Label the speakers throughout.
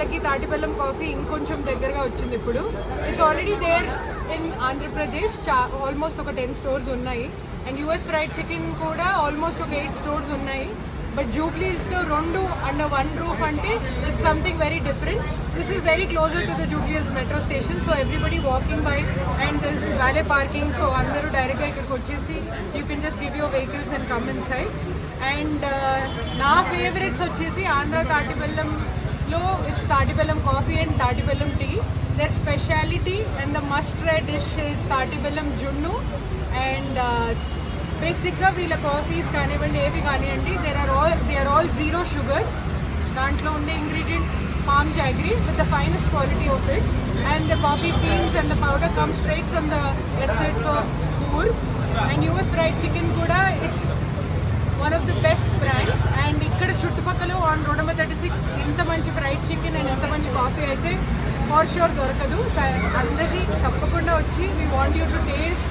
Speaker 1: వాళ్ళకి తాటిబెల్లం కాఫీ ఇంకొంచెం దగ్గరగా వచ్చింది ఇప్పుడు. It's already there in Andhra Pradesh, almost ఒక 10 స్టోర్స్ ఉన్నాయి. అండ్ యూఎస్ ఫ్రైడ్ చికెన్ కూడా ఆల్మోస్ట్ ఒక 8 స్టోర్స్ ఉన్నాయి. బట్ జూబ్లీ హిల్స్లో 2 అండర్ 1 రూఫ్ అంటే it's something very different. This is very closer to the Jubilee Hills metro station. So everybody walking by and this valet parking. So అందరూ డైరెక్ట్గా ఇక్కడికి వచ్చేసి you can just give your vehicles and come inside. And నా favourites వచ్చేసి ఆంధ్ర తాటిబెల్లంలో it's tatibellam coffee and tatibellam tea. Their speciality and the must try dish is tatibellam junnu. And బేసిక్గా వీళ్ళ coffees కానివ్వండి, ఏవి కానివ్వండి, they are all zero sugar. దాంట్లో ఉండే ingredient palm jaggery with the finest quality of it, and the coffee beans and the powder come straight from the estates of Coorg. And US fried chicken kuda, it's one of the best brands. And ikkada chuttupakkalo on road number 36 inta manchi fried chicken and inta manchi coffee aithe for sure dorkadu. Andari tappakunda vachi, we want you to taste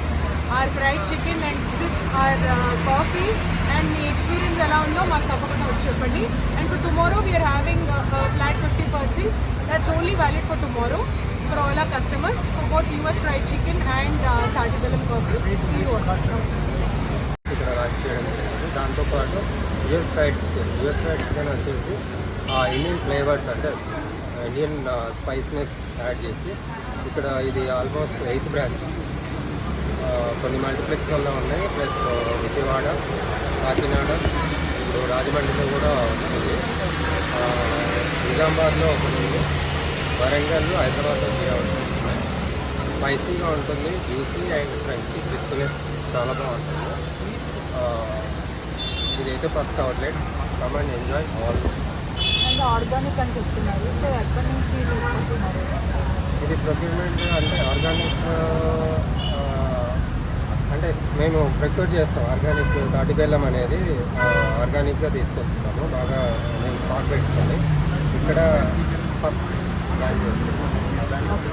Speaker 1: our fried chicken and sip our coffee, and the experience ela undo maaku tappakunda vachi cheppandi. And for tomorrow we are having a flat 50%. That's only valid for tomorrow for all our customers for both US fried chicken and తాటిబెల్లం coffee. See you all.
Speaker 2: ఇక్కడ work చేయడం జరిగింది. దాంతోపాటు US fried chicken వచ్చేసి Indian flavours అంటే Indian spiciness add చేసి ఇక్కడ ఇది almost 8th branch. కొన్ని మల్టీప్లెక్స్ వల్ల ఉన్నాయి, ప్లస్ విజయవాడ, కాకినాడ, ఇప్పుడు రాజమండ్రిలో కూడా వస్తుంది, నిజామాబాద్లో ఒకటి ఉంది, వరంగల్, హైదరాబాద్లో కూడా వస్తున్నాయి. స్పైసీగా ఉంటుంది, జ్యూసీ అండ్ క్రంచీ, క్రిస్పీనెస్ చాలా బాగుంటుంది. ఇదైతే first outlet. Come and enjoy all.
Speaker 1: And organic అని చెప్తున్నారు, సో ఎక్కడి నుంచి తీసుకుంటున్నారు?
Speaker 2: ఇది ప్రొక్యూర్మెంట్ అంటే ఆర్గానిక్ అంటే మేము ప్రొక్యూర్ చేస్తాం. ఆర్గానిక్ తాటిబెల్లం అనేది ఆర్గానిక్గా తీసుకొస్తున్నాము. బాగా మేము స్టాక్ పెట్టుకొని ఇక్కడ ఫస్ట్ ప్లాన్ చేస్తున్నాము.